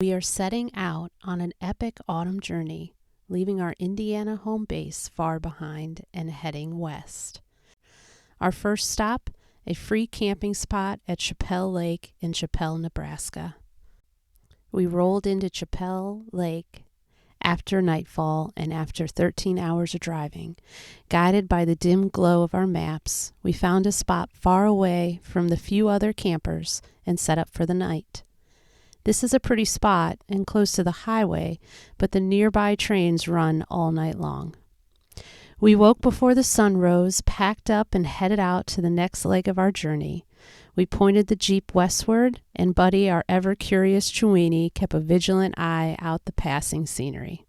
We are setting out on an epic autumn journey, leaving our Indiana home base far behind and heading west. Our first stop, a free camping spot at Chappell Lake in Chappell, Nebraska. We rolled into Chappell Lake after nightfall and after 13 hours of driving. Guided by the dim glow of our maps, we found a spot far away from the few other campers and set up for the night. This is a pretty spot and close to the highway, but the nearby trains run all night long. We woke before the sun rose, packed up, and headed out to the next leg of our journey. We pointed the Jeep westward, and Buddy, our ever-curious Chewini, kept a vigilant eye out the passing scenery.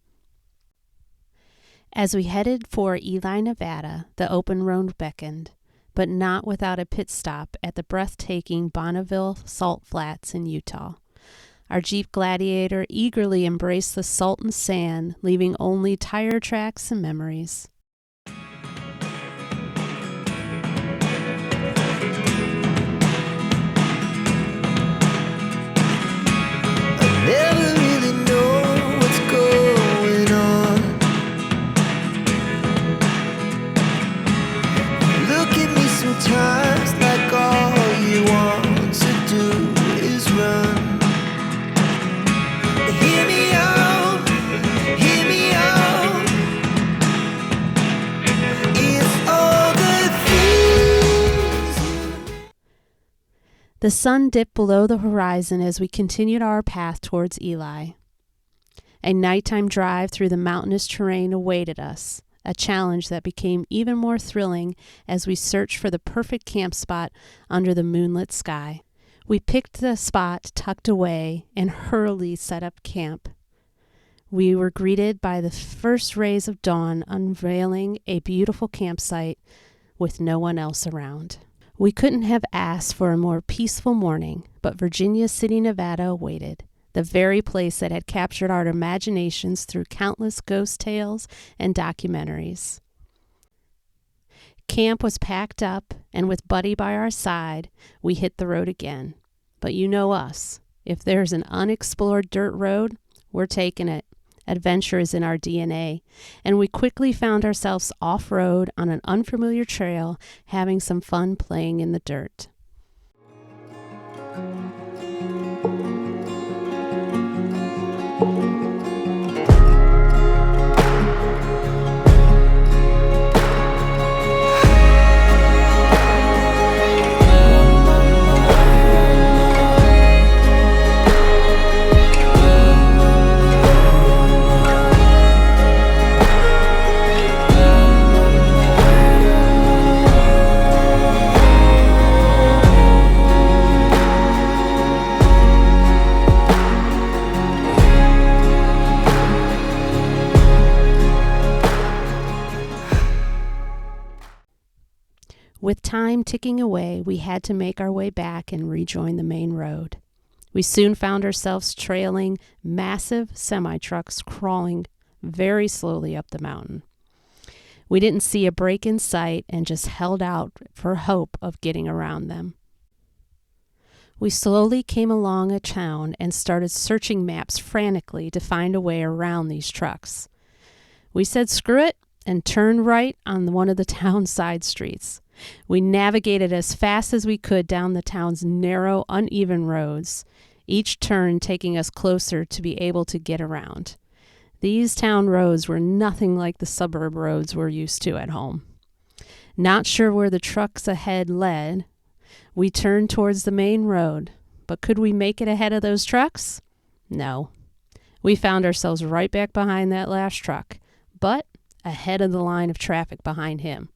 As we headed for Ely, Nevada, the open road beckoned, but not without a pit stop at the breathtaking Bonneville Salt Flats in Utah. Our Jeep Gladiator eagerly embraced the salt and sand, leaving only tire tracks and memories. Never really know what's going on. Look at me sometimes like all you want to do is run. Hear me out, hear me out. It's all the things. The sun dipped below the horizon as we continued our path towards Ely. A nighttime drive through the mountainous terrain awaited us, a challenge that became even more thrilling as we searched for the perfect camp spot under the moonlit sky. We picked the spot tucked away and hurriedly set up camp. We were greeted by the first rays of dawn, unveiling a beautiful campsite with no one else around. We couldn't have asked for a more peaceful morning, but Virginia City, Nevada awaited, the very place that had captured our imaginations through countless ghost tales and documentaries. Camp was packed up, and with Buddy by our side, we hit the road again. But you know us. If there's an unexplored dirt road, we're taking it. Adventure is in our DNA, and we quickly found ourselves off-road on an unfamiliar trail, having some fun playing in the dirt. With time ticking away, we had to make our way back and rejoin the main road. We soon found ourselves trailing massive semi-trucks crawling very slowly up the mountain. We didn't see a break in sight and just held out for hope of getting around them. We slowly came along a town and started searching maps frantically to find a way around these trucks. We said screw it and turned right on one of the town's side streets. We navigated as fast as we could down the town's narrow, uneven roads, each turn taking us closer to be able to get around. These town roads were nothing like the suburb roads we're used to at home. Not sure where the trucks ahead led, we turned towards the main road, but could we make it ahead of those trucks? No. We found ourselves right back behind that last truck, but ahead of the line of traffic behind him.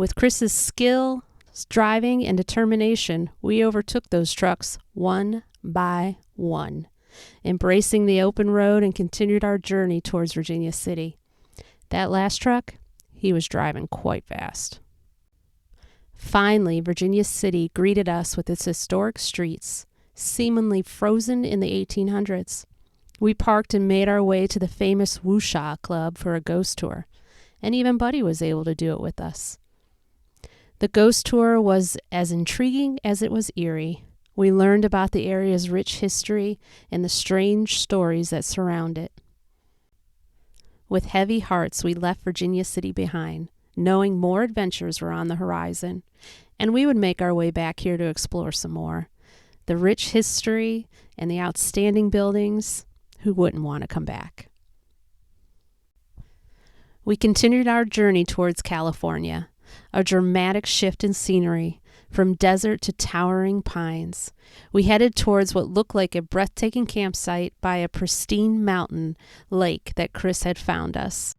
With Chris's skill, driving, and determination, we overtook those trucks one by one, embracing the open road and continued our journey towards Virginia City. That last truck, he was driving quite fast. Finally, Virginia City greeted us with its historic streets, seemingly frozen in the 1800s. We parked and made our way to the famous Woosha Club for a ghost tour, and even Buddy was able to do it with us. The ghost tour was as intriguing as it was eerie. We learned about the area's rich history and the strange stories that surround it. With heavy hearts, we left Virginia City behind, knowing more adventures were on the horizon, and we would make our way back here to explore some more. The rich history and the outstanding buildings, who wouldn't want to come back? We continued our journey towards California, a dramatic shift in scenery, from desert to towering pines. We headed towards what looked like a breathtaking campsite by a pristine mountain lake that Chris had found us.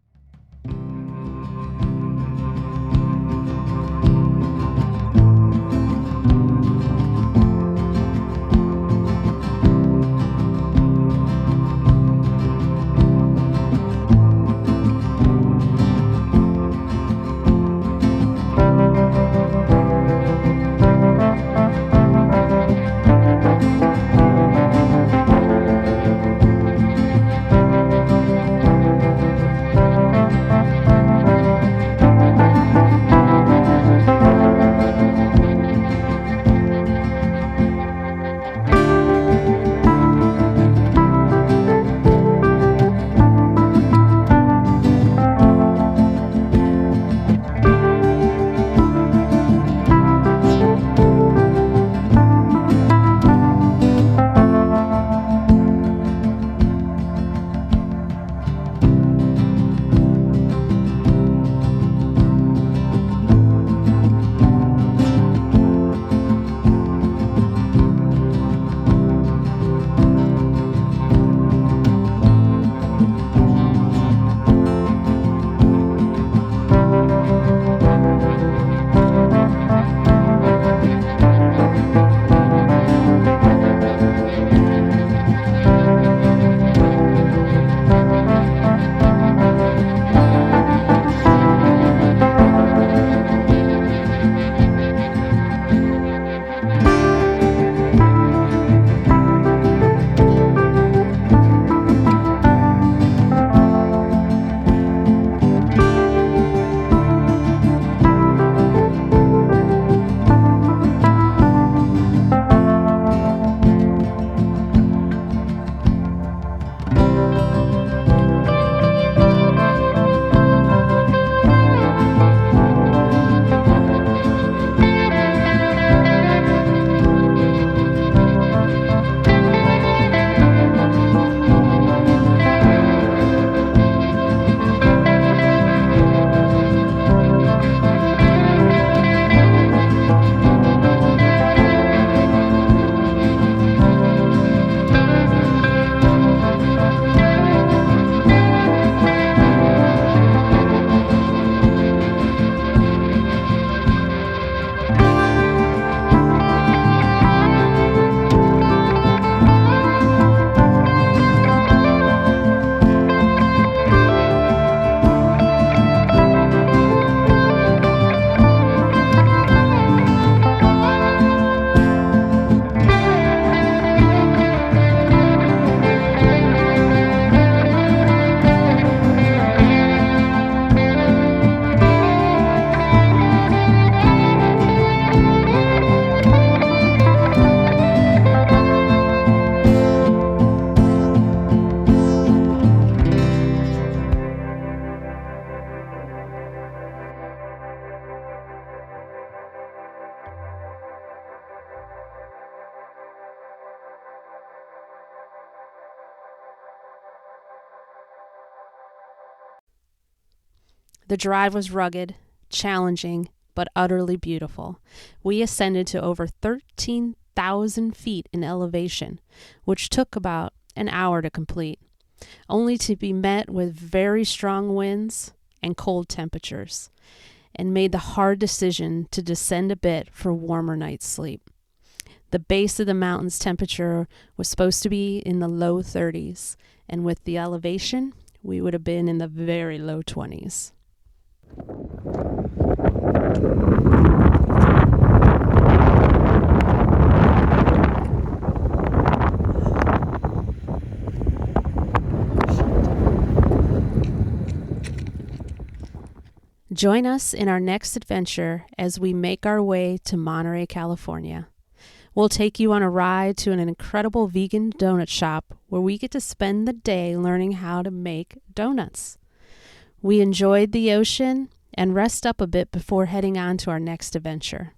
The drive was rugged, challenging, but utterly beautiful. We ascended to over 13,000 feet in elevation, which took about an hour to complete, only to be met with very strong winds and cold temperatures. and made the hard decision to descend a bit for warmer night's sleep. The base of the mountain's temperature was supposed to be in the low 30s, and with the elevation, we would have been in the very low 20s. Join us in our next adventure as we make our way to Monterey, California. We'll take you on a ride to an incredible vegan donut shop where we get to spend the day learning how to make donuts. We enjoyed the ocean and rest up a bit before heading on to our next adventure.